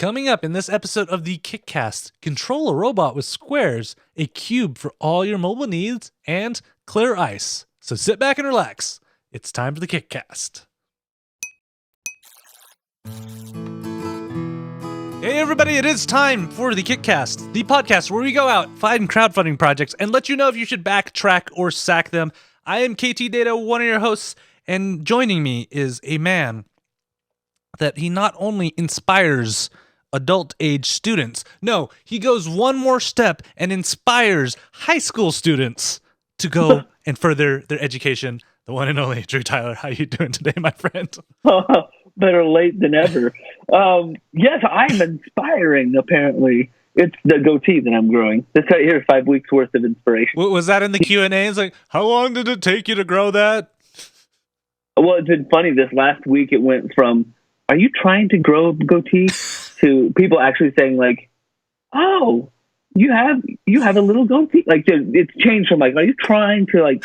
Coming up in this episode of the KickCast, control a robot with squares, a cube for all your mobile needs, and clear ice. So sit back and relax. It's time for the KickCast. Hey everybody, it is time for the KickCast, the podcast where we go out, find crowdfunding projects, and let you know if you should backtrack or sack them. I am Ktdata, one of your hosts, and joining me is a man that he not only inspires adult-age students, no, he goes one more step and inspires high school students to go and further their education. The one and only Drew Tyler. How you doing today, my friend? Better late than ever. Yes, I'm inspiring, apparently. It's the goatee that I'm growing. This right here is 5 weeks worth of inspiration. Was that in the Q&A? It's like, how long did it take you to grow that? Well, it's been funny. This last week, it went from, are you trying to grow a goatee? To people actually saying, like, oh, you have a little goatee. Like, it's changed from, like, are you trying to, like,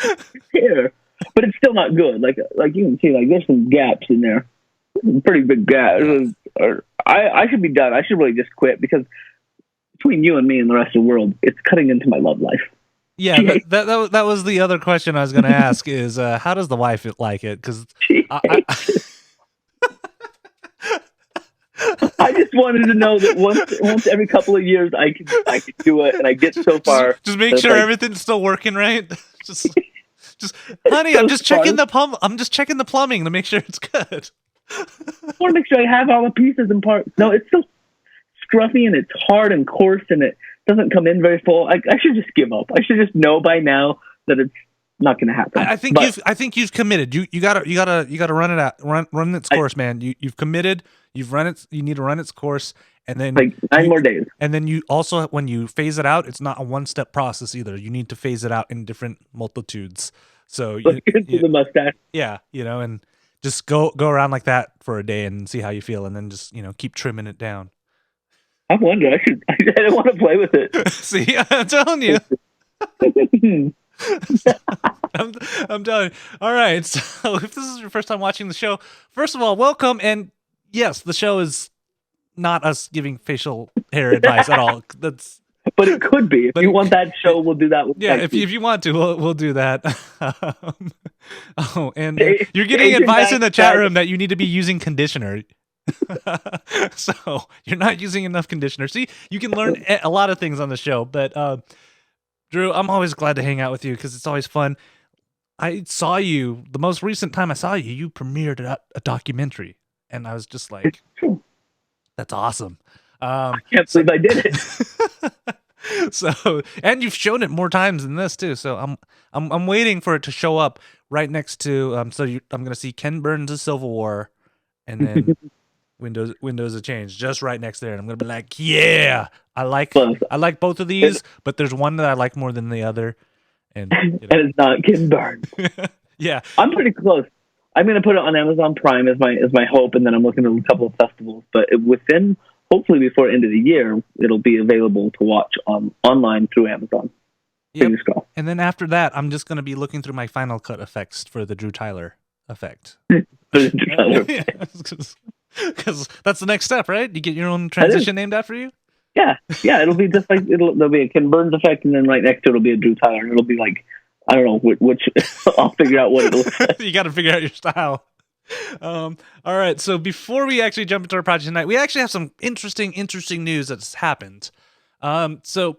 here? But it's still not good. Like you can see, like, there's some gaps in there. Pretty big gap. I should be done. I should really just quit, because between you and me and the rest of the world, it's cutting into my love life. Yeah, that was the other question I was going to ask is how does the wife like it? Because I just wanted to know that once every couple of years I can do it, and I get so far. Just make sure everything's still working right. Just honey, I'm just checking the plumbing to make sure it's good. I want to make sure I have all the pieces and parts. No, it's so scruffy and it's hard and coarse and it doesn't come in very full. I should just give up. I should just know by now that it's not going to happen. I think you've committed. You gotta run it out. Run its course, man. You've committed. You've run it. You need to run its course, and then like 9 more days. And then you also, when you phase it out, it's not a one-step process either. You need to phase it out in different multitudes. So the mustache. Yeah, and just go around like that for a day and see how you feel, and then just keep trimming it down. I wonder. I don't want to play with it. See, I'm telling you. I'm telling you. All right. So if this is your first time watching the show, first of all, welcome. And yes, the show is not us giving facial hair advice at all. But it could be. If you want that show, we'll do that. If you want to, we'll do that. And you're getting advice in the chat room that you need to be using conditioner. So you're not using enough conditioner. See, you can learn a lot of things on the show. But Drew, I'm always glad to hang out with you because it's always fun. I saw you, the most recent time I saw you, you premiered a documentary. And I was just like, that's awesome. I can't believe I did it. So, and you've shown it more times than this too. So I'm waiting for it to show up right next to. I'm going to see Ken Burns' Civil War, and then Windows of Change just right next there, and I'm going to be like, yeah, I like both of these, but there's one that I like more than the other, and and it's not Ken Burns. Yeah, I'm pretty close. I'm going to put it on Amazon Prime as my hope, and then I'm looking at a couple of festivals. But within, hopefully before end of the year, it'll be available to watch online through Amazon. Yep. And then after that, I'm just going to be looking through my Final Cut effects for the Drew Tyler effect. Because that's the next step, right? You get your own transition named after you? Yeah. It'll be just like, there'll be a Ken Burns effect, and then right next to it'll be a Drew Tyler, and it'll be like, I don't know which I'll figure out what it looks like. You got to figure out your style. All right. So before we actually jump into our project tonight, we actually have some interesting news that's happened. So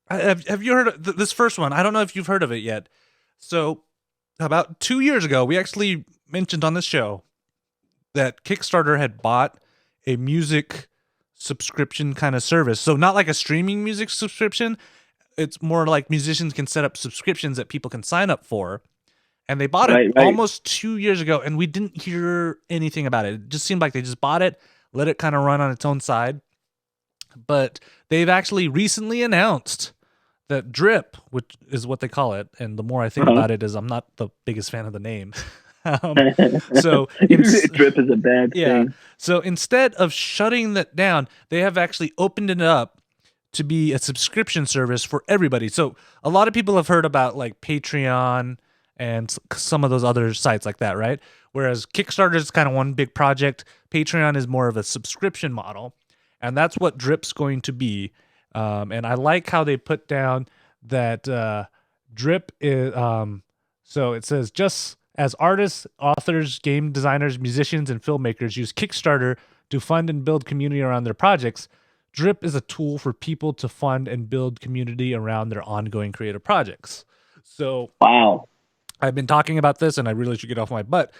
have you heard of this first one? I don't know if you've heard of it yet. So about 2 years ago, we actually mentioned on this show that Kickstarter had bought a music subscription kind of service. So not like a streaming music subscription. It's more like musicians can set up subscriptions that people can sign up for. And they bought it almost 2 years ago, and we didn't hear anything about it. It just seemed like they just bought it, let it kind of run on its own side. But they've actually recently announced that Drip, which is what they call it, and the more I think about it is I'm not the biggest fan of the name. So Drip is a bad thing. So instead of shutting that down, they have actually opened it up to be a subscription service for everybody. So a lot of people have heard about like Patreon and some of those other sites like that, right? Whereas Kickstarter is kind of one big project. Patreon is more of a subscription model. and that's what Drip's going to be. And I like how they put down that Drip is. So it says, just as artists, authors, game designers, musicians, and filmmakers use Kickstarter to fund and build community around their projects, Drip is a tool for people to fund and build community around their ongoing creative projects. So Wow. I've been talking about this, and I really should get off my butt,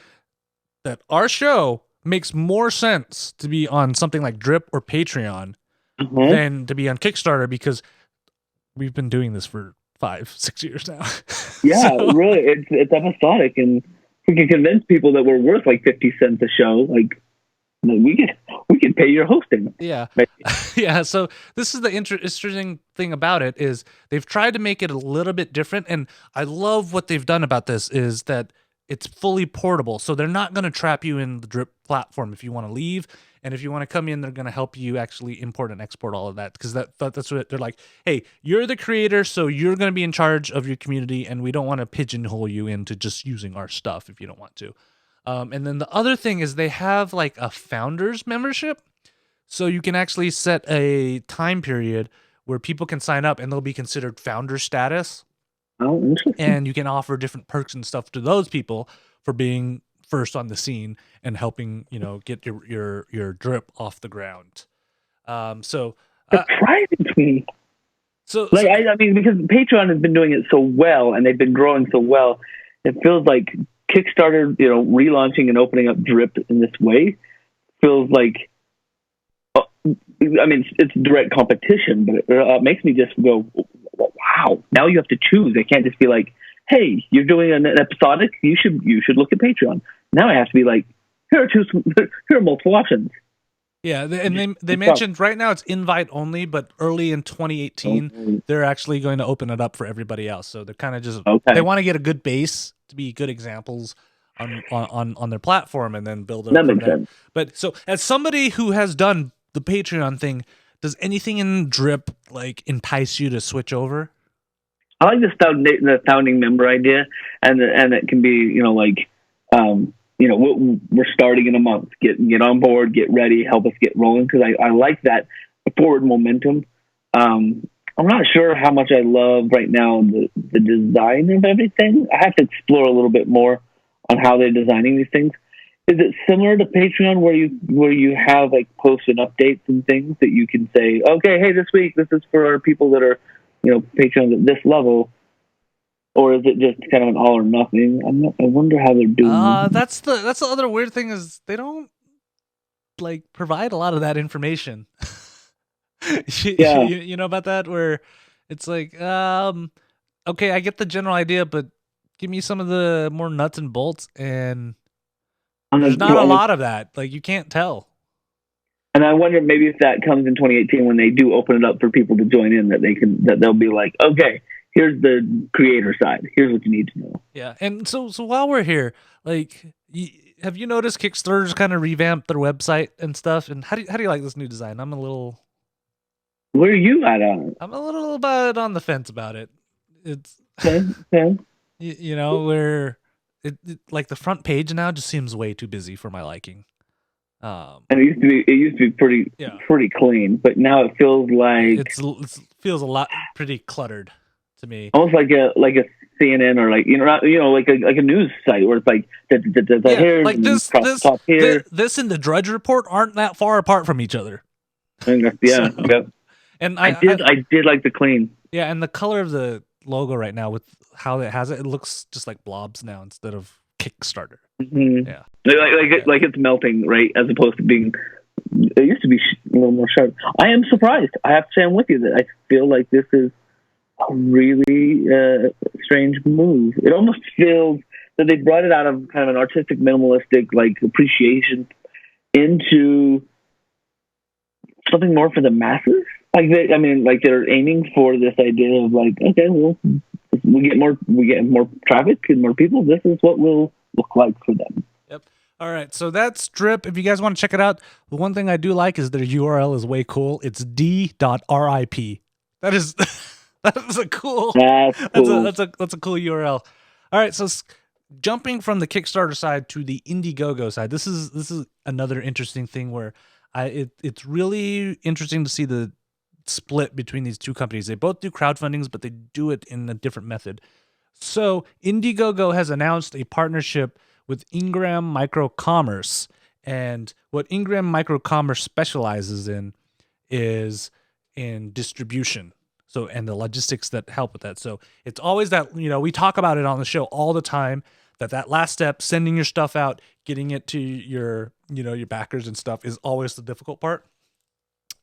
that our show makes more sense to be on something like Drip or Patreon than to be on Kickstarter, because we've been doing this for 5-6 years now. Yeah, really, it's episodic, and we can convince people that we're worth like 50 cents a show. Like, we can pay your hosting. Yeah. Yeah. So this is the interesting thing about it, is they've tried to make it a little bit different. And I love what they've done about this, is that it's fully portable. So they're not going to trap you in the Drip platform if you want to leave. And if you want to come in, they're going to help you actually import and export all of that. Because that's what they're like, hey, you're the creator, so you're going to be in charge of your community. And we don't want to pigeonhole you into just using our stuff if you don't want to. And then the other thing is they have like a founders membership. So you can actually set a time period where people can sign up and they'll be considered founder status. Oh, interesting. And you can offer different perks and stuff to those people for being first on the scene and helping, get your Drip off the ground. Surprising to me. I mean, because Patreon has been doing it so well and they've been growing so well, it feels like Kickstarter, relaunching and opening up Drip in this way feels like, I mean, it's direct competition, but it makes me just go, wow, now you have to choose. They can't just be like, hey, you're doing an episodic, you should look at Patreon. Now I have to be like, here are multiple options. Yeah, and they mentioned right now it's invite only, but early in 2018, they're actually going to open it up for everybody else. So they're kind of just, they want to get a good base to be good examples on their platform and then build it up. That makes sense. But so as somebody who has done the Patreon thing, does anything in Drip like entice you to switch over? I like the founding member idea, and it can be, we're starting in a month. Get on board, get ready, help us get rolling, because I like that forward momentum. I'm not sure how much I love right now the design of everything. I have to explore a little bit more on how they're designing these things. Is it similar to Patreon where you have like posts and updates and things that you can say, okay, hey, this week this is for our people that are, Patreons at this level? Or is it just kind of an all or nothing? I wonder how they're doing. That's the other weird thing, is they don't like provide a lot of that information. Yeah. You know about that, where it's like, okay, I get the general idea, but give me some of the more nuts and bolts, and there's not a lot of that. Like, you can't tell. And I wonder maybe if that comes in 2018 when they do open it up for people to join in, that they'll be like, okay, here's the creator side. Here's what you need to know. Yeah, and so while we're here, like, have you noticed Kickstarter's kind of revamped their website and stuff? And how do you like this new design? Where are you at on it? I'm a little bit on the fence about it. It's okay. Where it like the front page now just seems way too busy for my liking. And it used to be pretty clean, but now it feels like it feels a lot pretty cluttered to me. Almost like a CNN or like a news site where it's like here, like this and the Drudge Report aren't that far apart from each other. Yeah. And I did like the clean. Yeah, and the color of the logo right now with how it has it looks just like blobs now instead of Kickstarter. Mm-hmm. Yeah, like it's melting, right? As opposed to being, it used to be a little more sharp. I am surprised. I have to say I'm with you that I feel like this is a really strange move. It almost feels that they brought it out of kind of an artistic, minimalistic, like appreciation into something more for the masses. Like they're aiming for this idea of like, okay, well, we get more traffic and more people. This is what will look like for them. Yep. All right. So that's Drip. If you guys want to check it out, the one thing I do like is their URL is way cool. It's d.rip. That is a cool. That's cool. That's a cool URL. All right. So jumping from the Kickstarter side to the Indiegogo side, this is another interesting thing where It's really interesting to see the split between these two companies. They both do crowdfundings, but they do it in a different method. So Indiegogo has announced a partnership with Ingram Microcommerce, and what Ingram Microcommerce specializes in is in distribution. So, and the logistics that help with that. So it's always that, we talk about it on the show all the time, that last step, sending your stuff out, getting it to your, your backers and stuff, is always the difficult part.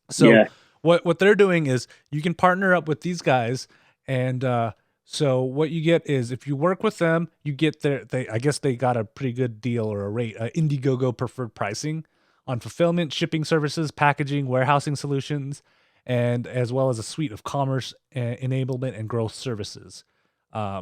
So Yeah. what they're doing is you can partner up with these guys, and so what you get is, if you work with them, you get I guess they got a pretty good deal or a rate, Indiegogo preferred pricing on fulfillment, shipping services, packaging, warehousing solutions, and as well as a suite of commerce enablement and growth services,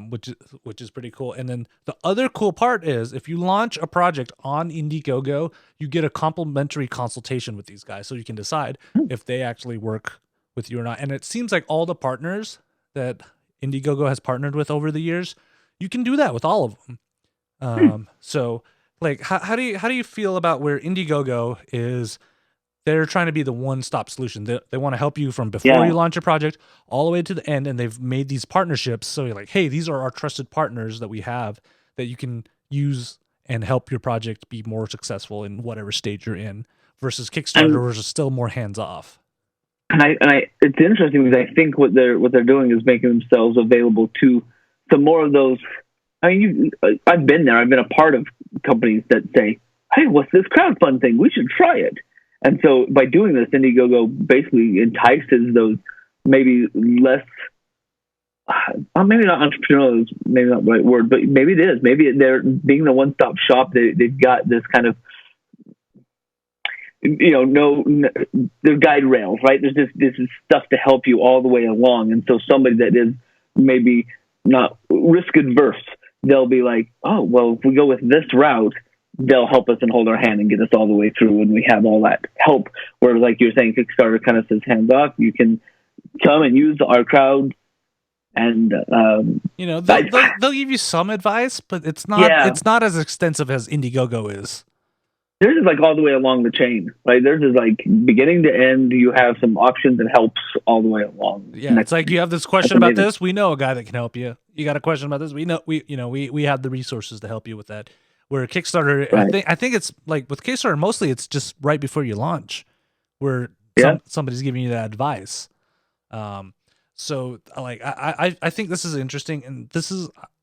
which is pretty cool. And then the other cool part is, if you launch a project on Indiegogo, you get a complimentary consultation with these guys, so you can decide if they actually work with you or not. And it seems like all the partners that Indiegogo has partnered with over the years, you can do that with all of them. So, like, how do you feel about where Indiegogo is? They're trying to be the one-stop solution. They want to help you from before you launch a project all the way to the end, and they've made these partnerships. So you're like, hey, these are our trusted partners that we have that you can use and help your project be more successful in whatever stage you're in, versus Kickstarter, which is still more hands-off. And it's interesting because I think what they're doing is making themselves available to more of those. I mean, I've been there. I've been a part of companies that say, "Hey, what's this crowdfund thing? We should try it." And so by doing this, Indiegogo basically entices those maybe less, maybe not entrepreneurial is maybe not the right word, but maybe it is. Maybe they're being the one-stop shop. They've got this kind of, they're guide rails, right? There's this stuff to help you all the way along. And so somebody that is maybe not risk adverse, they'll be like, oh, well, if we go with this route, they'll help us and hold our hand and get us all the way through, and we have all that help. Whereas, like you're saying, Kickstarter kind of says hands off. You can come and use our crowd, and they'll give you some advice, but it's not as extensive as Indiegogo is. Theirs is like all the way along the chain, right? Theirs is like beginning to end. You have some options and helps all the way along. Yeah, it's like, you have this question about this, we know a guy that can help you. You got a question about this, we know we have the resources to help you with that. Where Kickstarter, right. I think it's like with Kickstarter, mostly it's just right before you launch, where somebody's giving you that advice. So like I think this is interesting, and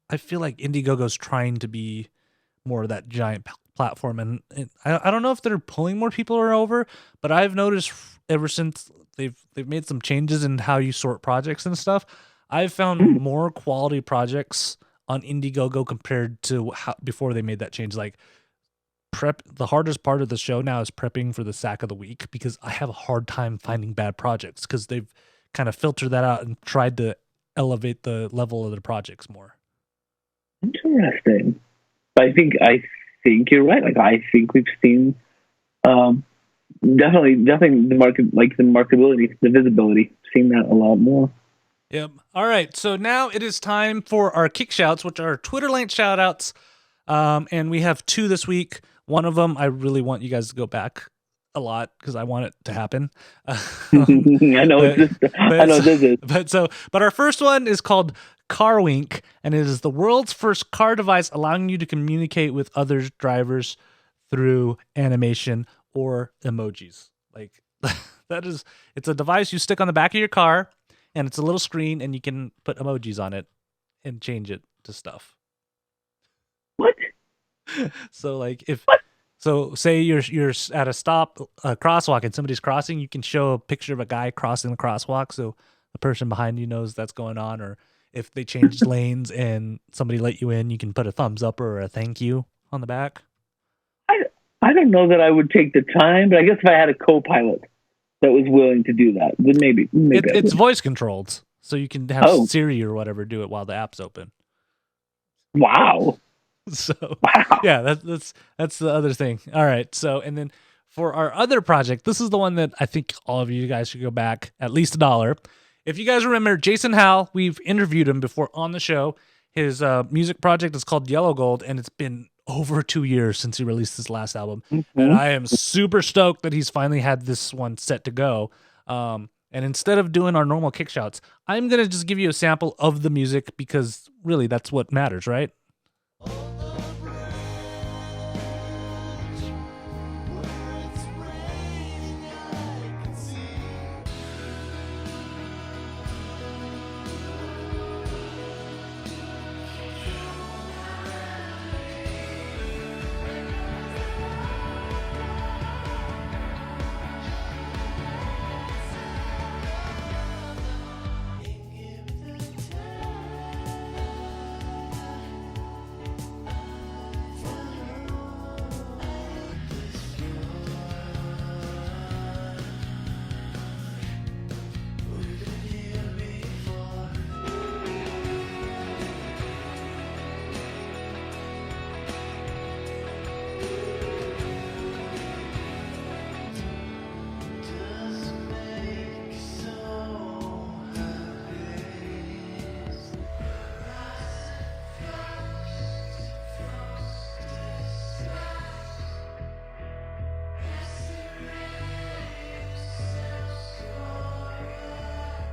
I feel like Indiegogo's trying to be more of that giant platform, and I don't know if they're pulling more people over, but I've noticed ever since they've made some changes in how you sort projects and stuff, I've found more quality projects on Indiegogo compared to before they made that change. Like the hardest part of the show now is prepping for the sack of the week, because I have a hard time finding bad projects, because they've kind of filtered that out and tried to elevate the level of their projects more. Interesting. I think you're right. Like, I think we've seen definitely the market, like the marketability, the visibility, seen that a lot more. Yep. All right. So now it is time for our kick shouts, which are Twitter link shout outs. And we have 2 this week. One of them, I really want you guys to go back a lot, because I want it to happen. I know this is. But our first one is called CarWink, and it is the world's first car device allowing you to communicate with other drivers through animation or emojis. Like, it's a device you stick on the back of your car, and it's a little screen, and you can put emojis on it and change it to stuff. What? So like say you're at a stop, a crosswalk, and somebody's crossing, you can show a picture of a guy crossing the crosswalk, so the person behind you knows that's going on. Or if they change lanes and somebody let you in, you can put a thumbs up or a thank you on the back. I don't know that I would take the time, but I guess if I had a co-pilot that was willing to do that, then maybe it's voice controlled, so you can have Siri or whatever do it while the app's open. Wow. So yeah, that's the other thing. All right. So, and then for our other project, this is the one that I think all of you guys should go back at least $1. If you guys remember Jason Howell, we've interviewed him before on the show. His music project is called Yellow Gold, and it's been over 2 years since he released his last album, and Mm-hmm. I am super stoked that he's finally had this one set to go. And instead of doing our normal kick shouts, I'm gonna just give you a sample of the music because really that's what matters, right?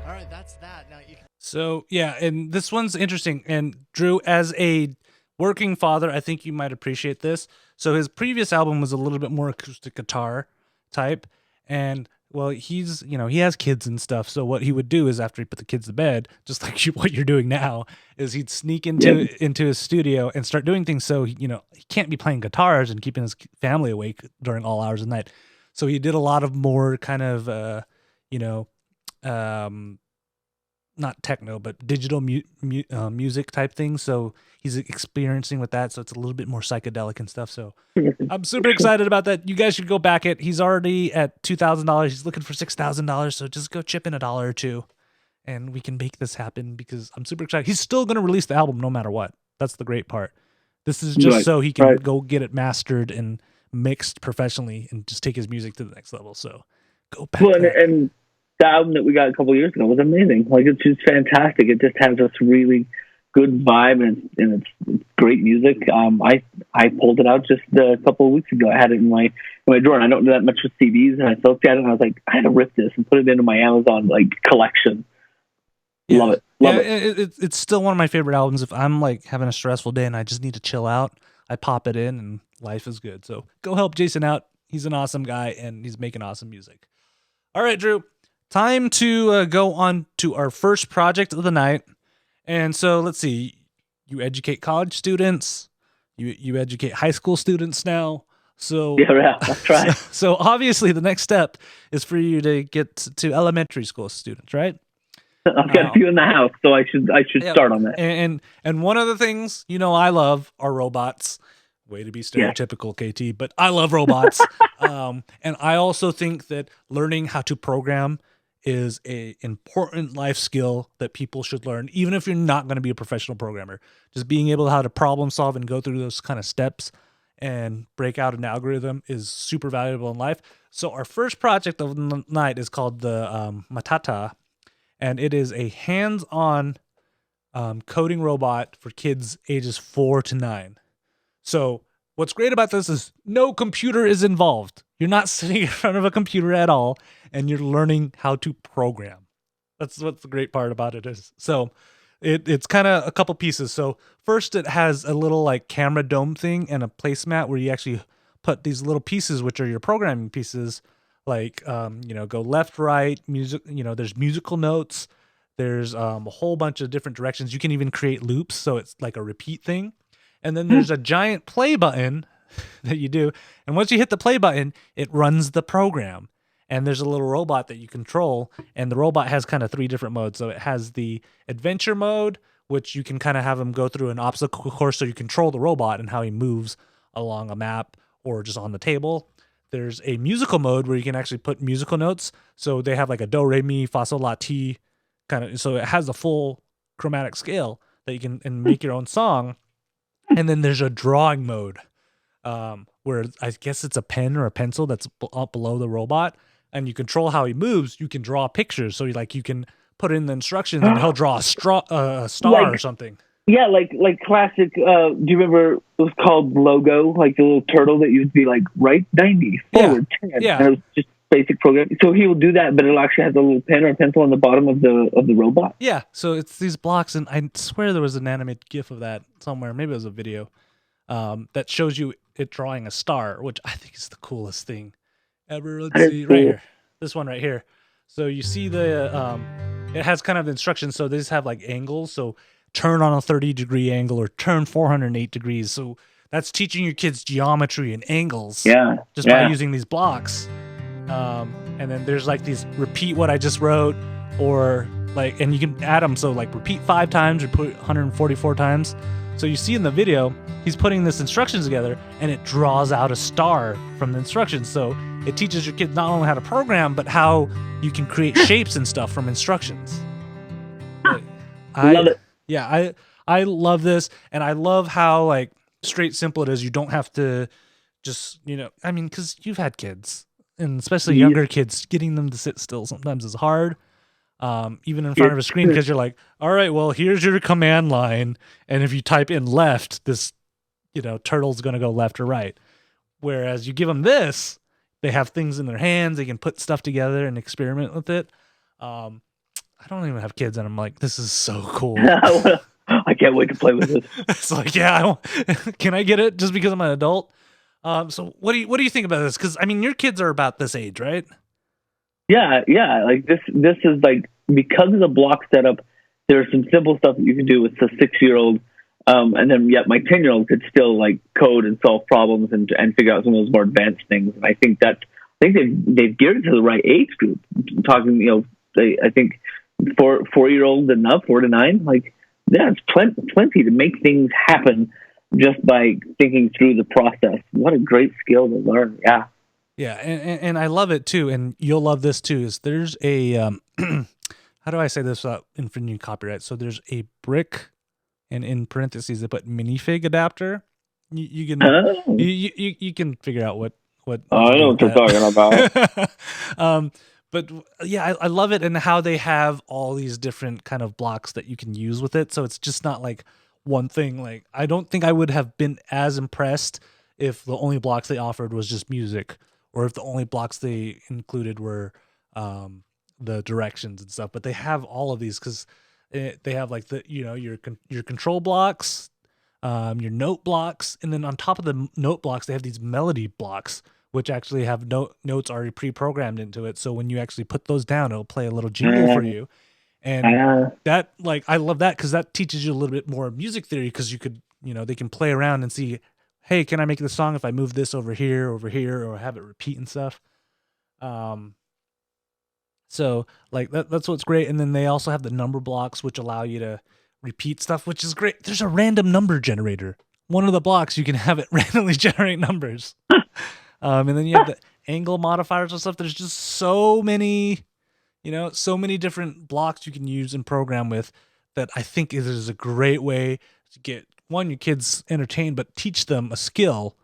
All right, that's that. Now you can. So yeah, and this one's interesting. And Drew, as a working father, I think you might appreciate this. So his previous album was a little bit more acoustic guitar type, and well, he has kids and stuff. So what he would do is after he put the kids to bed, just like what you're doing now, is he'd sneak into his studio and start doing things. So he can't be playing guitars and keeping his family awake during all hours of the night. So he did a lot of more kind of um, not techno, but digital music type things. So he's experiencing with that. So it's a little bit more psychedelic and stuff. So I'm super excited about that. You guys should go back it. He's already at $2,000. He's looking for $6,000. So just go chip in $1 or $2 and we can make this happen because I'm super excited. He's still going to release the album no matter what. That's the great part. This is just so he can go get it mastered and mixed professionally and just take his music to the next level. So go back. And the album that we got a couple of years ago was amazing. Like, it's just fantastic. It just has this really good vibe and it's great music. I pulled it out just a couple of weeks ago. I had it in my drawer, and I don't do that much with CDs. And I looked at it and I was like, I had to rip this and put it into my Amazon collection. Yeah. Love it. It's still one of my favorite albums. If I'm like having a stressful day and I just need to chill out, I pop it in and life is good. So go help Jason out. He's an awesome guy and he's making awesome music. All right, Drew. Time to go on to our first project of the night. And so let's see. You educate college students. You educate high school students now. So yeah, that's right. So obviously the next step is for you to get to elementary school students, right? I've got a few in the house, so I should start on that. And one of the things I love are robots. Way to be stereotypical, KT, but I love robots. And I also think that learning how to program is a important life skill that people should learn, even if you're not going to be a professional programmer. Just being able to how to problem solve and go through those kind of steps and break out an algorithm is super valuable in life. So our first project of the night is called the Ktdata, and it is a hands-on coding robot for kids ages 4 to 9. So what's great about this is no computer is involved. You're not sitting in front of a computer at all, and you're learning how to program. That's what the great part about it is. So it's kind of a couple pieces. So first, it has a little like camera dome thing and a placemat where you actually put these little pieces, which are your programming pieces, like go left, right, music. There's musical notes. There's a whole bunch of different directions. You can even create loops, so it's like a repeat thing. And then there's a giant play button that you do. And once you hit the play button, it runs the program. And there's a little robot that you control. And the robot has kind of 3 different modes. So it has the adventure mode, which you can kind of have him go through an obstacle course so you control the robot and how he moves along a map or just on the table. There's a musical mode where you can actually put musical notes. So they have like a do, re, mi, fa, sol, la, ti kind of. So it has a full chromatic scale that you can and make your own song. And then there's a drawing mode where I guess it's a pen or a pencil that's up below the robot, and you control how he moves. You can draw pictures, so you can put in the instructions, and he'll draw a star or something. Yeah, like classic. Do you remember it was called logo, like the little turtle that you'd be like right 90 forward 10. Yeah. And it was just basic programming. So he will do that, but it'll actually have a little pen or a pencil on the bottom of the robot. Yeah, so it's these blocks, and I swear there was an animated GIF of that somewhere. Maybe it was a video that shows you it drawing a star, which I think is the coolest thing ever. Let's see, right here, this one right here. So you see it has kind of the instructions. So they just have like angles. So turn on a 30-degree angle or turn 408 degrees. So that's teaching your kids geometry and angles. Just by using these blocks. And then there's like these repeat what I just wrote, or like, and you can add them. So like repeat 5 times or put 144 times. So you see in the video, he's putting this instructions together and it draws out a star from the instructions. So it teaches your kids not only how to program, but how you can create shapes and stuff from instructions. I love it. Yeah, I love this. And I love how like straight simple it is. You don't have to just, I mean, because you've had kids, and especially younger kids, getting them to sit still sometimes is hard. Even in front of a screen, because you're like, all right, well, here's your command line, and if you type in left, this turtle's going to go left or right. Whereas you give them this, they have things in their hands, they can put stuff together and experiment with it. I don't even have kids, and I'm like, this is so cool. I can't wait to play with this. It's like, yeah, can I get it just because I'm an adult? So what do you think about this? Because I mean, your kids are about this age, right? Yeah. Like this is like, because of the block setup, there's some simple stuff that you can do with the 6-year-old. And then yet my 10-year-old could still like code and solve problems and figure out some of those more advanced things. And I think they've geared it to the right age group. Talking, I think 4-year-old enough, 4 to 9, like that's plenty to make things happen just by thinking through the process. What a great skill to learn. Yeah. Yeah, and I love it too, and you'll love this too. Is there's a how do I say this without infringing copyright? So there's a brick, and in parentheses they put minifig adapter. You can you can figure out what. I know what you're talking about. But yeah, I love it, and how they have all these different kind of blocks that you can use with it. So it's just not like one thing. Like I don't think I would have been as impressed if the only blocks they offered was just music, or if the only blocks they included were the directions and stuff. But they have all of these because they have like your control blocks, your note blocks, and then on top of the note blocks they have these melody blocks, which actually have notes already pre-programmed into it. So when you actually put those down, it'll play a little jingle for you. And that, like, I love that because that teaches you a little bit more music theory, because you could, they can play around and see, hey, can I make the song if I move this over here, or have it repeat and stuff? So like that's what's great. And then they also have the number blocks, which allow you to repeat stuff, which is great. There's a random number generator. One of the blocks, you can have it randomly generate numbers. And then you have the angle modifiers and stuff. There's just so many, so many different blocks you can use and program with, that I think is a great way to get your kids entertained, but teach them a skill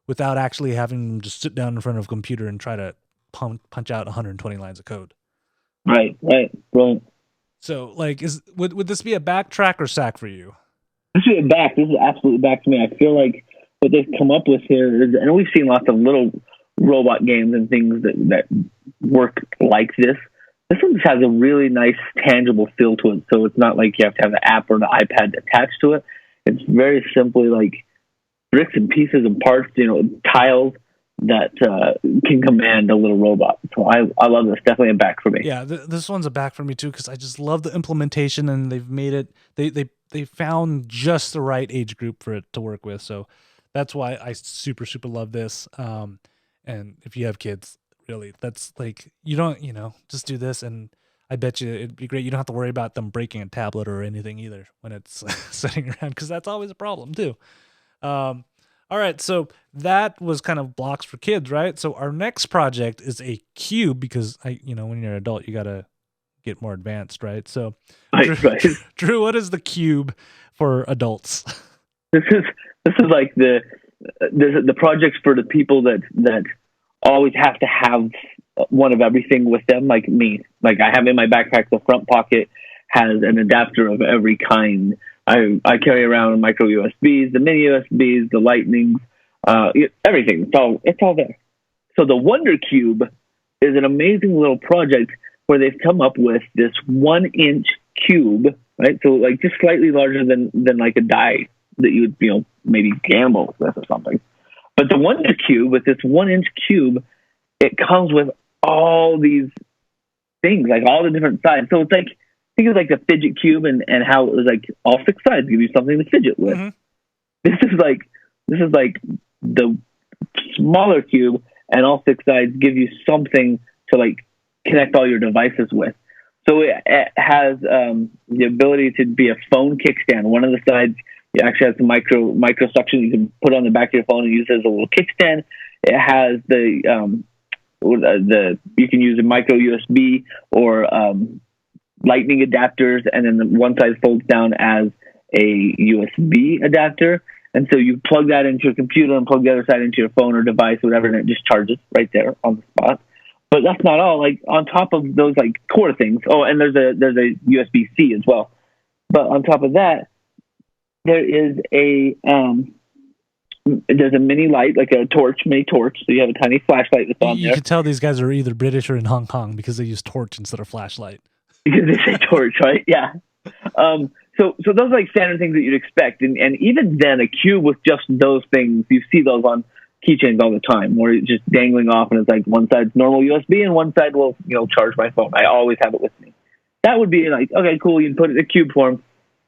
without actually having them just sit down in front of a computer and try to punch out 120 lines of code. Right. So, like, would this be a backtrack or sack for you? This is back. This is absolutely back to me. I feel like what they've come up with here is, and we've seen lots of little robot games and things that work like this. This one just has a really nice, tangible feel to it. So it's not like you have to have an app or an iPad attached to it. It's very simply like bricks and pieces and parts, tiles that can command a little robot. So I love this. Definitely a back for me. Yeah, this one's a back for me too, because I just love the implementation, and they've made it. They found just the right age group for it to work with. So that's why I super love this. And if you have kids, really, that's like, you don't, just do this, and I bet you it'd be great. You don't have to worry about them breaking a tablet or anything either when it's sitting around, because that's always a problem too. All right, so that was kind of blocks for kids, right? So our next project is a cube, because when you're an adult, you gotta get more advanced, right? So, right. Drew, what is the cube for adults? This is like the projects for the people that always have to have one of everything with them, like me. Like I have in my backpack, the front pocket has an adapter of every kind I carry around micro USBs, the mini USBs, the lightnings, everything. It's all there. So the Wonder Cube is an amazing little project where they've come up with this 1-inch cube, right? So like just slightly larger than like a die that you would, maybe gamble with or something. But the Wonder Cube, with this 1-inch cube, it comes with all these things, like all the different sides. So it's like, think of like the fidget cube and how it was like all 6 sides give you something to fidget with. Mm-hmm. This is like the smaller cube, and all 6 sides give you something to like connect all your devices with. So it has the ability to be a phone kickstand. One of the sides, it actually has some micro suction you can put on the back of your phone and use it as a little kickstand. It has the you can use a micro USB or lightning adapters, and then one side folds down as a USB adapter. And so you plug that into your computer and plug the other side into your phone or device, whatever, and it just charges right there on the spot. But that's not all. Like on top of those like core things. Oh, and there's a USB-C as well. But on top of that, there is there's a mini light, like a mini torch. So you have a tiny flashlight that's on there. You can tell these guys are either British or in Hong Kong because they use torch instead of flashlight. Because they say torch, right? Yeah. So those are like standard things that you'd expect. And even then, a cube with just those things, you see those on keychains all the time, where it's just dangling off and it's like one side's normal USB and one side will, charge my phone. I always have it with me. That would be like, okay, cool, you can put it in a cube form.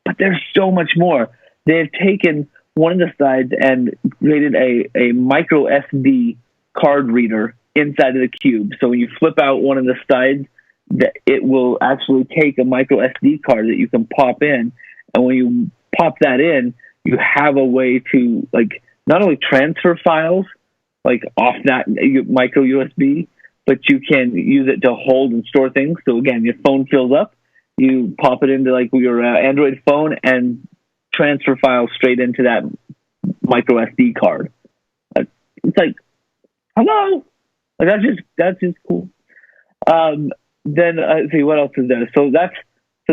But there's so much more. They've taken one of the sides and created a micro SD card reader inside of the cube. So when you flip out one of the sides, that it will actually take a micro SD card that you can pop in. And when you pop that in, you have a way to like not only transfer files like off that micro USB, but you can use it to hold and store things. So again, your phone fills up, you pop it into like your Android phone and transfer files straight into that micro SD card. It's like, hello, like, that's just cool. Then let's see what else is there. So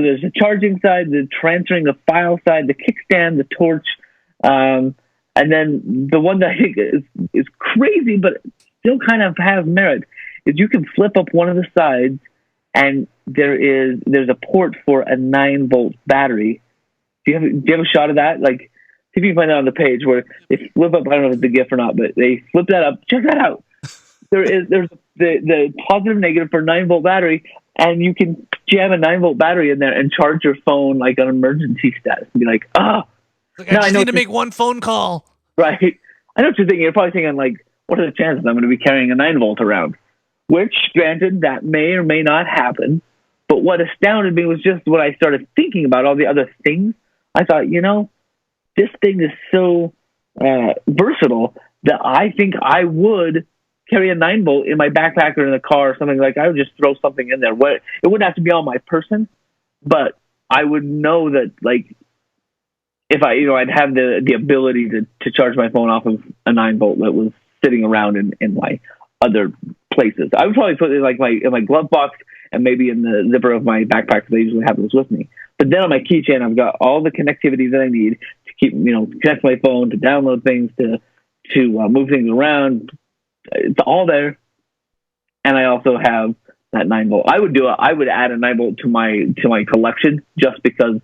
there's the charging side, the transferring the file side, the kickstand, the torch, and then the one that I think is crazy but still kind of have merit is you can flip up one of the sides and there's a port for a 9-volt battery. Do you have a shot of that? Like, see if you can find that on the page where they flip up. I don't know if it's a GIF or not, but they flip that up. Check that out. There's the positive negative for 9-volt battery, and you can jam a 9-volt battery in there and charge your phone like an emergency status and be like, I just need to make one phone call. Right. I know what you're thinking. You're probably thinking like, what are the chances I'm going to be carrying a 9-volt around? Which, granted, that may or may not happen. But what astounded me was just when I started thinking about all the other things. I thought, this thing is so versatile that I think I would carry a 9-volt in my backpack or in the car or something. Like I would just throw something in there. It wouldn't have to be on my person, but I would know that like if I'd have the ability to charge my phone off of a 9-volt that was sitting around in my other places. I would probably put it like in my glove box and maybe in the zipper of my backpack because I usually have this with me. But then on my keychain, I've got all the connectivity that I need to keep, connect my phone, to download things, to move things around. It's all there. And I also have that 9-volt. I would add a 9-volt to my collection just because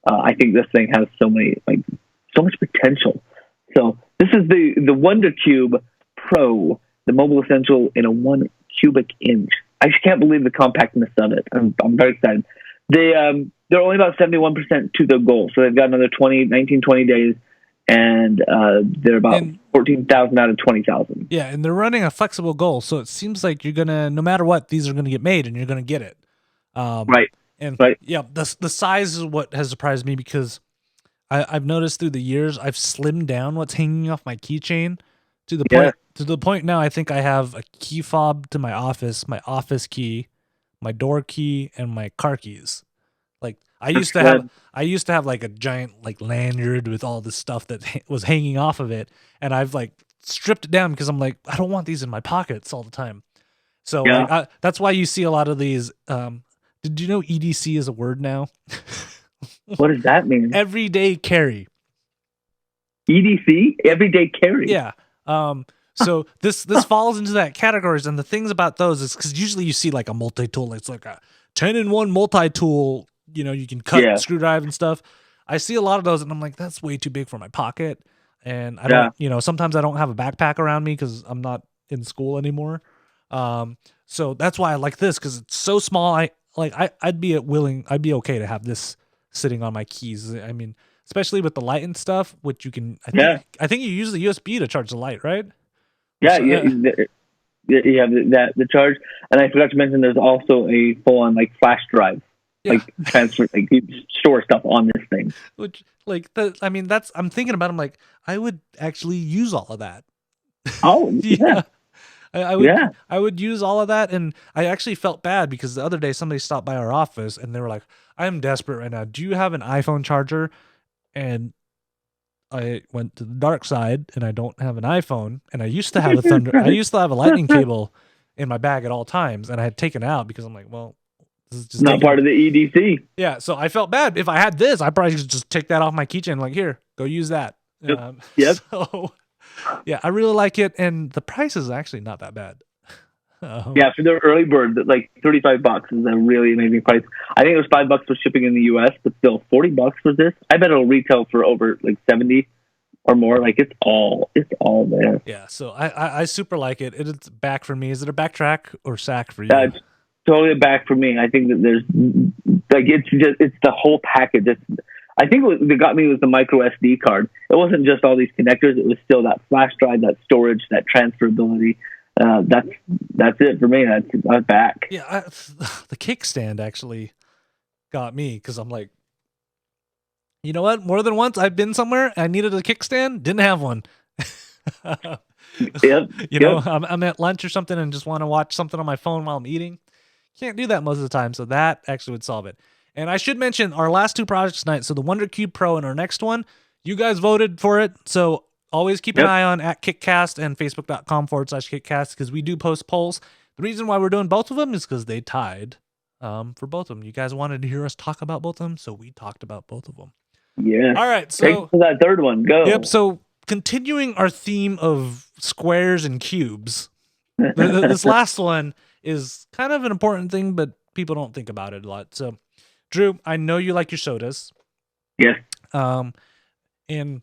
I think this thing has so much potential. So this is the Wonder Cube Pro, the mobile essential in a 1 cubic inch. I just can't believe the compactness of it. I'm very excited. They're only about 71% to the goal. So they've got another 20 days, and they're about 14,000 out of 20,000. Yeah, and they're running a flexible goal, so it seems like you're gonna, no matter what, these are gonna get made, and you're gonna get it. Right. And right. Yeah, the size is what has surprised me because I've noticed through the years I've slimmed down what's hanging off my keychain to the point now I think I have a key fob to my office key, my door key, and my car keys. Like I used to have like a giant like lanyard with all this stuff that was hanging off of it, and I've like stripped it down because I'm like, I don't want these in my pockets all the time. So like, that's why you see a lot of these. Did you know EDC is a word now? What does that mean? Everyday carry. EDC, everyday carry. Yeah. So this falls into that categories, and the things about those is because usually you see like a multi-tool, it's like a 10-in-1 multi-tool. You can cut, screwdrive, and stuff. I see a lot of those, and I'm like, that's way too big for my pocket. And I don't, sometimes I don't have a backpack around me because I'm not in school anymore. So that's why I like this because it's so small. I'd be okay to have this sitting on my keys. I mean, especially with the light and stuff, which you can. I think you use the USB to charge the light, right? Yeah, you have the charge, and I forgot to mention there's also a full-on like flash drive, like transfer, like you store stuff on this thing. Which I'm thinking about. I'm like, I would actually use all of that. Oh yeah. I would use all of that, and I actually felt bad because the other day somebody stopped by our office and they were like, "I'm desperate right now. Do you have an iPhone charger?" And I went to the dark side, and I don't have an iPhone, and I used to have a lightning cable in my bag at all times, and I had taken it out because I'm like, well, this is just not part of the EDC. Yeah, so I felt bad. If I had this, I probably could just take that off my keychain. Like, here, go use that. Yep. So, yeah, I really like it, and the price is actually not that bad. Yeah, for the early bird, like $35 is a really amazing price. I think it was $5 for shipping in the US, but still $40 for this. I bet it'll retail for over like 70 or more. Like it's all there. Yeah, so I super like it. It's back for me. Is it a backtrack or sack for you? It's totally a back for me. I think that there's like it's the whole package. I think what got me was the micro SD card. It wasn't just all these connectors. It was still that flash drive, that storage, that transferability. That's it for me. I'm back. Yeah, the kickstand actually got me because I'm like, you know what? More than once I've been somewhere, I needed a kickstand, didn't have one. I'm at lunch or something and just want to watch something on my phone while I'm eating. Can't do that most of the time, so that actually would solve it. And I should mention our last two projects tonight. So the Wonder Cube Pro and our next one, you guys voted for it. So always keep an eye on at KickCast and Facebook.com/KickCast because we do post polls. The reason why we're doing both of them is because they tied for both of them. You guys wanted to hear us talk about both of them, so we talked about both of them. Yeah. All right. So thanks for that third one. Go. Yep. So continuing our theme of squares and cubes, this last one is kind of an important thing, but people don't think about it a lot. So, Drew, I know you like your sodas. Yes. And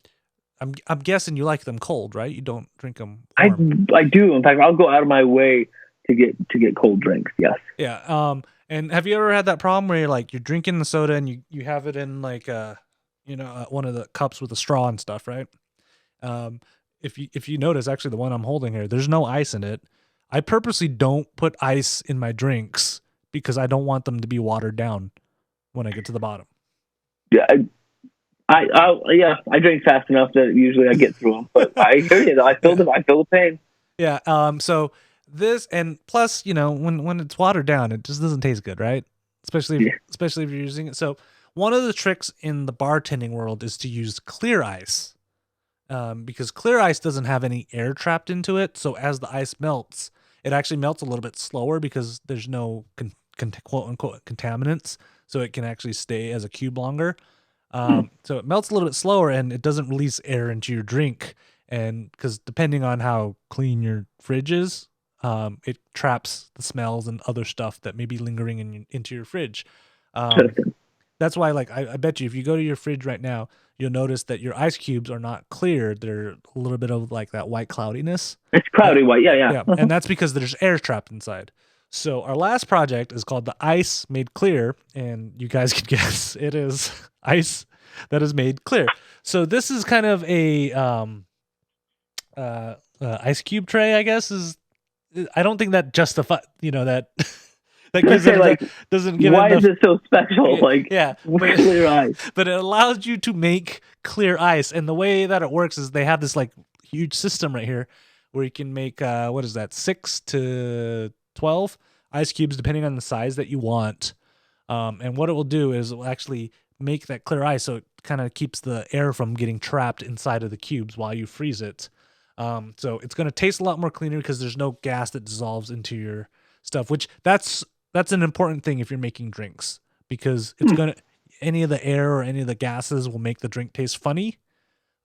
I'm guessing you like them cold, right? You don't drink them warm. I do. In fact, I'll go out of my way to get cold drinks. Yes. Yeah. And have you ever had that problem where you're drinking the soda and you have it in like one of the cups with a straw and stuff, right? If you notice, actually the one I'm holding here, there's no ice in it. I purposely don't put ice in my drinks because I don't want them to be watered down when I get to the bottom. Yeah. I drink fast enough that usually I get through them, but I hear you though. I feel the pain. Yeah. So this, and plus, when it's watered down, it just doesn't taste good, right? Especially if you're using it. So one of the tricks in the bartending world is to use clear ice, because clear ice doesn't have any air trapped into it. So as the ice melts, it actually melts a little bit slower because there's no quote unquote contaminants. So it can actually stay as a cube longer. So it melts a little bit slower and it doesn't release air into your drink. And because depending on how clean your fridge is, it traps the smells and other stuff that may be lingering into your fridge. That's why, I bet you if you go to your fridge right now, you'll notice that your ice cubes are not clear. They're a little bit of like that white cloudiness. It's cloudy white. Yeah. And that's because there's air trapped inside. So our last project is called the Ice Made Clear, and you guys can guess it is ice that is made clear. So this is kind of a ice cube tray, I guess. I don't think that justifies, that gives it, doesn't give why enough, is it so special? Clear ice. But it allows you to make clear ice, and the way that it works is they have this huge system right here where you can make 6 to 12 ice cubes depending on the size that you want. And what it will do is it will actually make that clear ice, so it kind of keeps the air from getting trapped inside of the cubes while you freeze it. So it's going to taste a lot more cleaner because there's no gas that dissolves into your stuff, which that's an important thing if you're making drinks, because it's any of the air or any of the gases will make the drink taste funny.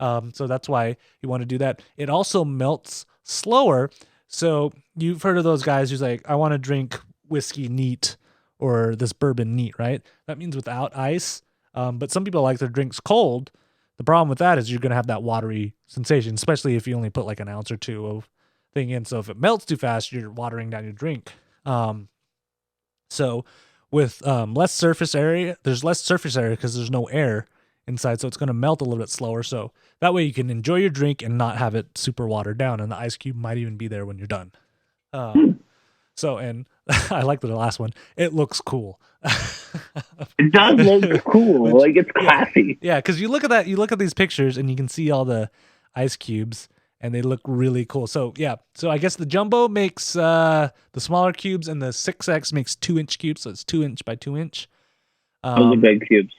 So that's why you want to do that. It also melts slower. So you've heard of those guys who's like, I want to drink whiskey neat or this bourbon neat, right? That means without ice. But some people like their drinks cold. The problem with that is you're going to have that watery sensation, especially if you only put like an ounce or two of thing in. So if it melts too fast, you're watering down your drink. So with less surface area, there's less surface area because there's no air inside, so it's going to melt a little bit slower. So that way you can enjoy your drink and not have it super watered down, and the ice cube might even be there when you're done. So, and I like the last one. It looks cool. It does look cool. Like it's classy. Yeah, because you look at these pictures and you can see all the ice cubes and they look really cool. So yeah, so I guess the jumbo makes the smaller cubes and the 6X makes 2-inch cubes. So it's 2-inch by 2-inch. Those are big cubes.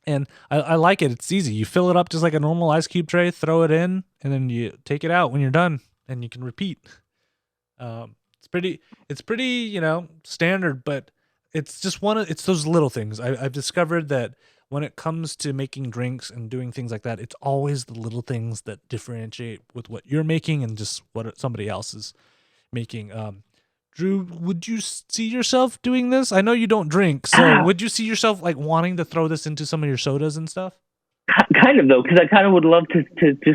And I like it. It's easy. You fill it up just like a normal ice cube tray, throw it in, and then you take it out when you're done, and you can repeat. It's pretty, standard, but it's just it's those little things. I've discovered that when it comes to making drinks and doing things like that, it's always the little things that differentiate with what you're making and just what somebody else is making. Drew, would you see yourself doing this? I know you don't drink, so would you see yourself like wanting to throw this into some of your sodas and stuff? Kind of though, because I kind of would love to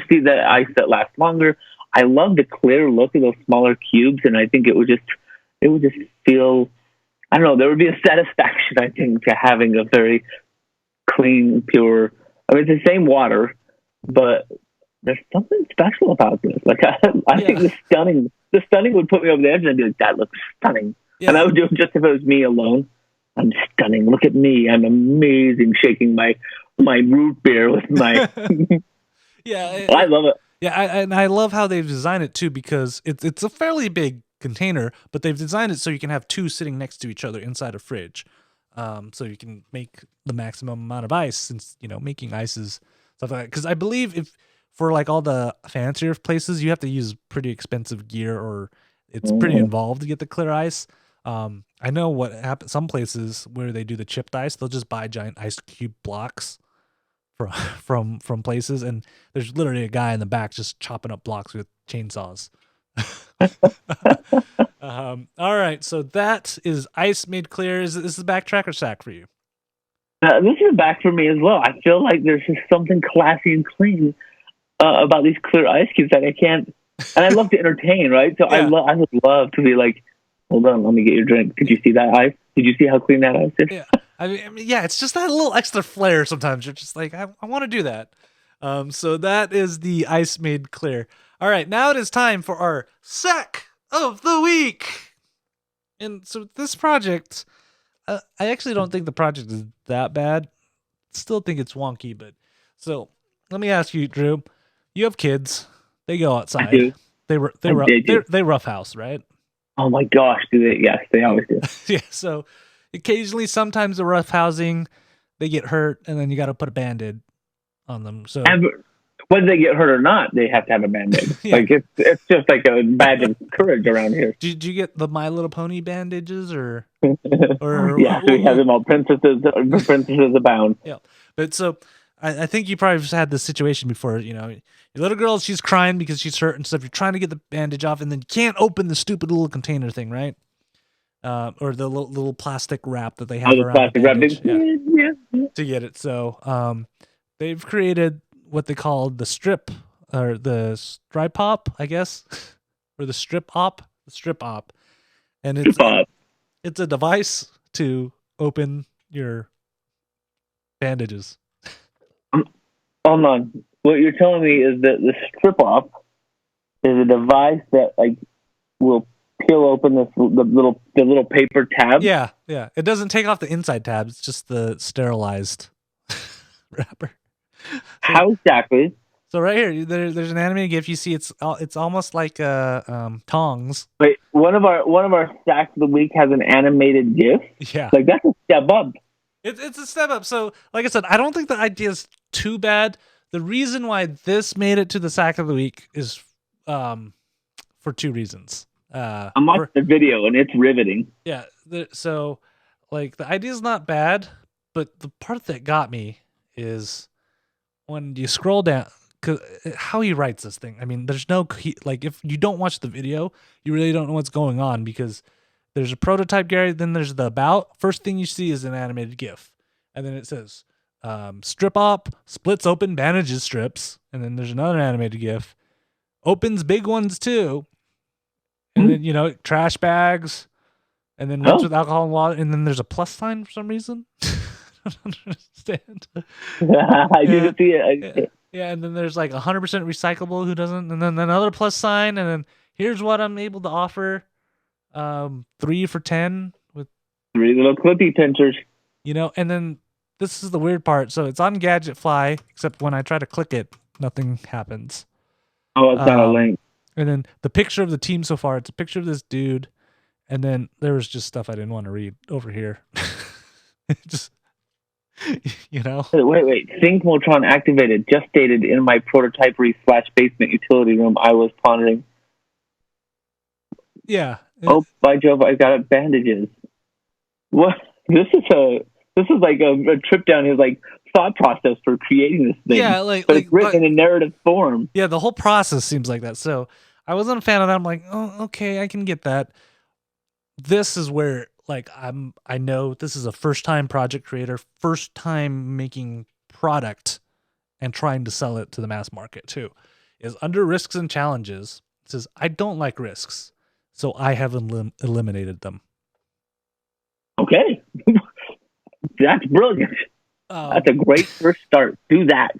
see that ice that lasts longer. I love the clear look of those smaller cubes, and I think it would just feel, I don't know, there would be a satisfaction, I think, to having a very clean, pure. I mean, it's the same water, but there's something special about this. Like I think the stunning would put me over the edge, and I'd be like, that looks stunning. Yeah. And I would do it just if it was me alone. I'm stunning. Look at me. I'm amazing. Shaking my root beer with my. Yeah, I love it. Yeah, and I love how they've designed it too, because it's a fairly big container, but they've designed it so you can have two sitting next to each other inside a fridge, so you can make the maximum amount of ice. Since making ice is stuff like that. Because I believe if for like all the fancier places, you have to use pretty expensive gear, or it's pretty involved to get the clear ice. I know what happens. Some places where they do the chipped ice, they'll just buy giant ice cube blocks from places, and there's literally a guy in the back just chopping up blocks with chainsaws. All right, so that is ice made clear. Is this a backtrack or sack for you? This is a back for me as well. I feel like there's just something classy and clean about these clear ice cubes that I can't. And I love to entertain, right? So yeah. I would love to be like, hold on, let me get your drink. Did you see that ice? Did you see how clean that ice is? Yeah. I mean, yeah, it's just that little extra flair sometimes. You're just like, I want to do that. So that is the ice made clear. All right, now it is time for our sack of the week. And so this project, I actually don't think the project is that bad. Still think it's wonky, but so let me ask you, Drew. You have kids. They go outside. I do. They roughhouse, right? Oh my gosh, do they? Yes, they always do. Yeah, so occasionally, sometimes the roughhousing, they get hurt, and then you got to put a Band-Aid on them. So whether they get hurt or not, they have to have a Band-Aid. Yeah. Like it's just like a badge of courage around here. Did you get the My Little Pony bandages or yeah, we have them all. Princesses abound. Yeah, but so I think you probably just had this situation before. Your little girl, she's crying because she's hurt and stuff. You're trying to get the bandage off, and then you can't open the stupid little container thing, right? Or the little plastic wrap that they have around the bandage, to get it. So they've created what they call the strip, or the strip op, I guess, or the strip op, and it's a device to open your bandages. Hold on. What you're telling me is that the strip op is a device that will peel open the little paper tab. Yeah. It doesn't take off the inside tabs; it's just the sterilized wrapper. How exactly? So right here, there's an animated GIF. You see, it's almost like tongs. Wait, one of our sacks of the week has an animated GIF. Yeah, that's a step up. It's a step up. So, like I said, I don't think the idea is too bad. The reason why this made it to the sack of the week is for two reasons. I'm watching the video and it's riveting. Yeah. So, the idea is not bad, but the part that got me is when you scroll down, 'cause how he writes this thing. I mean, there's no like if you don't watch the video, you really don't know what's going on because there's a prototype Gary, then there's the about. First thing you see is an animated GIF, and then it says strip op splits open bandages strips, and then there's another animated GIF, opens big ones too, and then trash bags, and then rinse with alcohol and water, and then there's a plus sign for some reason. I don't understand. I didn't see it. Yeah, and then there's like 100% recyclable. Who doesn't? And then another plus sign, and then here's what I'm able to offer: 3 for $10 with 3 little clippy pinchers. And then this is the weird part. So it's on Gadgetfly, except when I try to click it, nothing happens. Oh, it's not a link. And then the picture of the team so far, it's a picture of this dude, and then there was just stuff I didn't want to read over here. Just. Wait. Syncmotron activated. Just stated in my prototypery/basement utility room. I was pondering. Yeah. Oh, by Jove! I got bandages. What? This is like a trip down his like thought process for creating this thing. Yeah, but it's written in a narrative form. Yeah, the whole process seems like that. So I wasn't a fan of that. I'm like, oh, okay, I can get that. This is where. Like I know this is a first-time project creator, first time making product and trying to sell it to the mass market too. Is under risks and challenges. It says, I don't like risks, so I have eliminated them. Okay. That's brilliant. That's a great first start. Do that.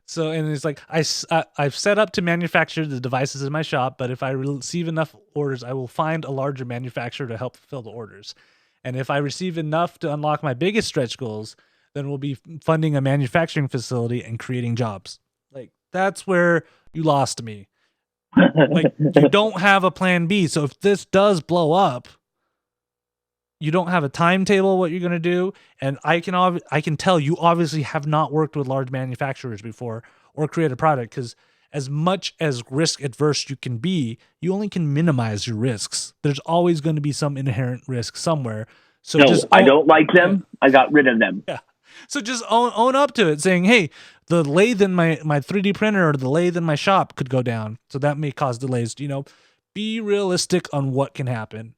So, and it's like, I've set up to manufacture the devices in my shop, but if I receive enough orders, I will find a larger manufacturer to help fulfill the orders. And if I receive enough to unlock my biggest stretch goals, then we'll be funding a manufacturing facility and creating jobs. Like, that's where you lost me. Like, you don't have a plan B. So if this does blow up, you don't have a timetable what you're going to do, and I can tell you obviously have not worked with large manufacturers before or create a product, because as much as risk adverse you can be, you only can minimize your risks. There's always going to be some inherent risk somewhere. So I don't like them. Yeah. I got rid of them. Yeah. So just own up to it, saying, hey, the lathe in my 3D printer or the lathe in my shop could go down, so that may cause delays. Be realistic on what can happen.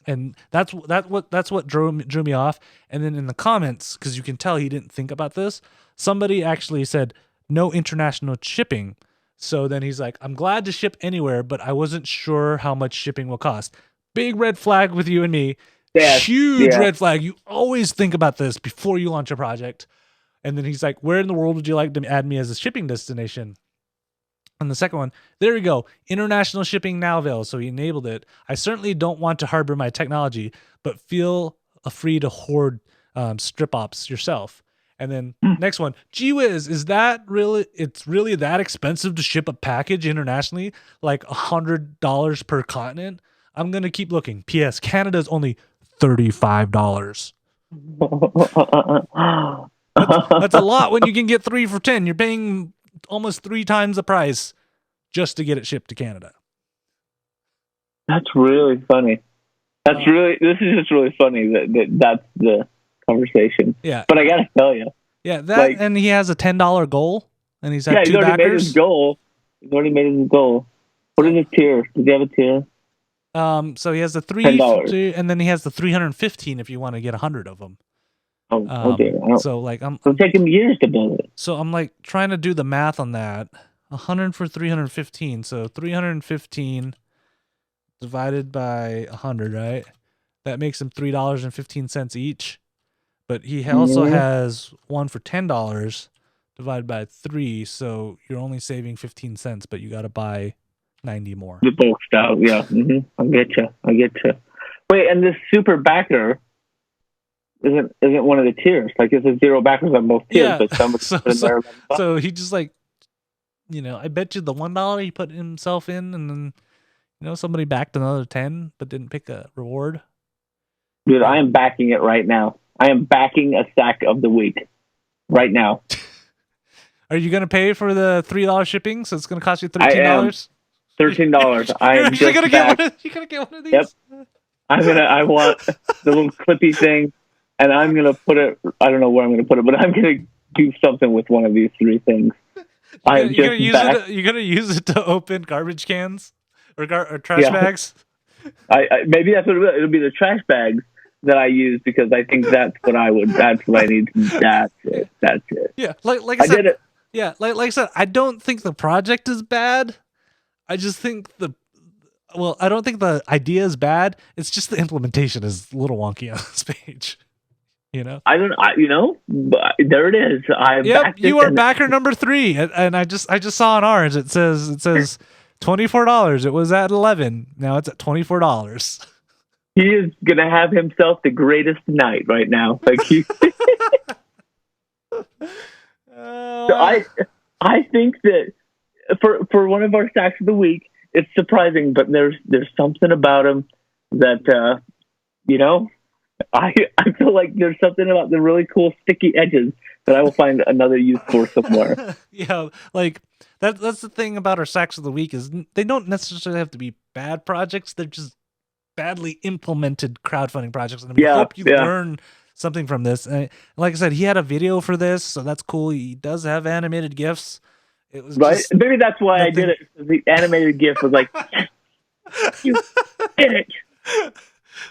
And that's what drew me off. And then in the comments, because you can tell he didn't think about this, somebody actually said no international shipping. So then he's like, I'm glad to ship anywhere, but I wasn't sure how much shipping will cost. Big red flag with you and me. Huge red flag. You always think about this before you launch a project. And then he's like, where in the world would you like to add me as a shipping destination? And the second one, there we go. International shipping now available. So he enabled it. I certainly don't want to harbor my technology, but feel free to hoard strip ops yourself. And then next one, gee whiz, is that really? It's really that expensive to ship a package internationally? Like $100 per continent? I'm gonna keep looking. P.S. Canada's only $35. That's a lot when you can get 3 for $10. You're paying almost 3 times the price just to get it shipped to Canada. That's really funny. This is just really funny that's the conversation. Yeah. But I gotta tell you. Yeah, and he has a $10 goal, and he's had 2 already backers. Made his goal. He's already made his goal. What is his tier? Does he have a tier? So he has the $3, and then he has the 315 if you want to get 100 of them. Oh, dear. So like I'm taking years to build it. So I'm like trying to do the math on that. 100 for 315. So 315 divided by 100, right? That makes them $3.15 each. But he also has one for $10 divided by 3, so you're only saving 15 cents, but you got to buy 90 more. The bulk style, yeah. I get you. Wait, and this super backer isn't one of the tiers. Like, it's a 0 backers on both tiers, but somebody so he just like, I bet you the $1 he put himself in, and then somebody backed another 10 but didn't pick a reward. Dude, I am backing it right now. I am backing a sack of the week right now. Are you going to pay for the $3 shipping? So it's going to cost you $13? $13. You're going to get one of these? Yep. I want the little clippy thing. and I'm gonna put it. I don't know where I'm gonna put it, but I'm gonna do something with one of these three things. I'm You're gonna just use back. it. You're gonna use it to open garbage cans or trash Yeah, bags. I maybe that's what it'll be. The trash bags that I use because I think that's what I would. That's what I need. That's it. That's it. Yeah, like I I said. did it. Yeah, like I said, I don't think the project is bad. I just think I don't think the idea is bad. It's just the implementation is a little wonky on this page. You know. I don't. But there it is. I Yep, backed you it. are backer number 3, and I just saw on ours. It says $24. It was at 11. Now it's at $24. He is gonna have himself the greatest night right now. Like he. So I think that for one of our stacks of the week, it's surprising, but there's something about him that I feel like there's something about the really cool sticky edges that I will find another use for somewhere. Yeah, like that's the thing about our stacks of the week is they don't necessarily have to be bad projects. They're just badly implemented crowdfunding projects, and we hope you learn something from this. And like I said, he had a video for this, so that's cool. He does have animated GIFs. It was right. just Maybe that's why I did it. The animated GIF was like, yes, you did it.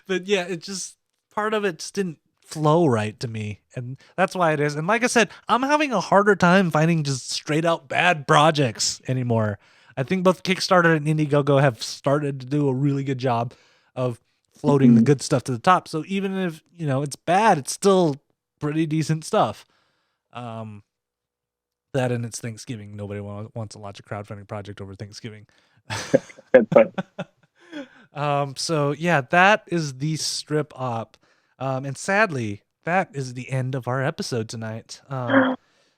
But yeah, it just part of it just didn't flow right to me, and that's why it is. And like I said, I'm having a harder time finding just straight out bad projects anymore. I think both Kickstarter and Indiegogo have started to do a really good job of floating the good stuff to the top. So even if it's bad, it's still pretty decent stuff. That and it's Thanksgiving. Nobody wants to launch a crowdfunding project over Thanksgiving. That's right. So yeah, that is the strip op. And sadly, that is the end of our episode tonight.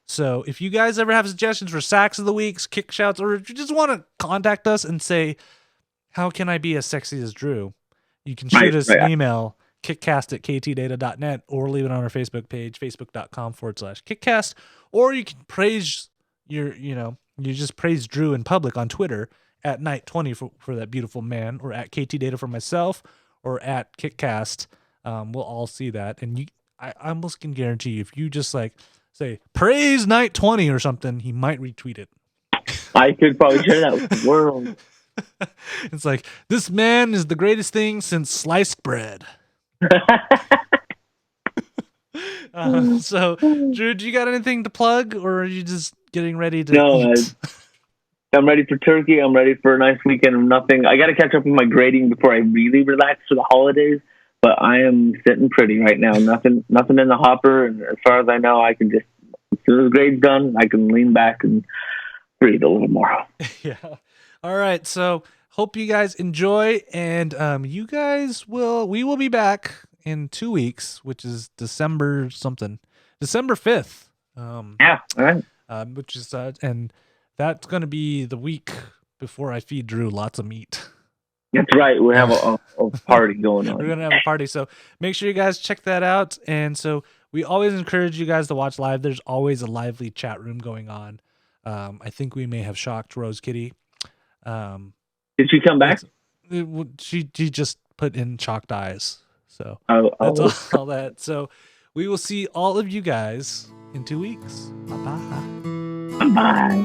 So if you guys ever have suggestions for sacks of the weeks, kick shouts, or if you just want to contact us and say, how can I be as sexy as Drew? You can shoot us an email, kickcast@ktdata.net, or leave it on our Facebook page, facebook.com/kickcast, or you can praise you just praise Drew in public on Twitter at Night20 for that beautiful man, or at KTData for myself, or at kickcast. We'll all see that. And I almost can guarantee you, if you just like say praise Night20 or something, he might retweet it. I could probably share that with the world. It's like, this man is the greatest thing since sliced bread. So, Drew, do you got anything to plug, or are you just getting ready to eat? I'm ready for turkey. I'm ready for a nice weekend of nothing. I got to catch up with my grading before I really relax for the holidays. But I am sitting pretty right now. Nothing in the hopper. And as far as I know, I can just, as soon as the grade's done, I can lean back and breathe a little more. Yeah. All right. So hope you guys enjoy, and we will be back in 2 weeks, which is December 5th. Yeah. All right. Which is and that's going to be the week before I feed Drew lots of meat. That's right. We have a party going on. We're going to have a party. So make sure you guys check that out. And so we always encourage you guys to watch live. There's always a lively chat room going on. I think we may have shocked Rose Kitty. Did she come back? She just put in shocked eyes. So that's all that. So we will see all of you guys in 2 weeks. Bye-bye. Bye.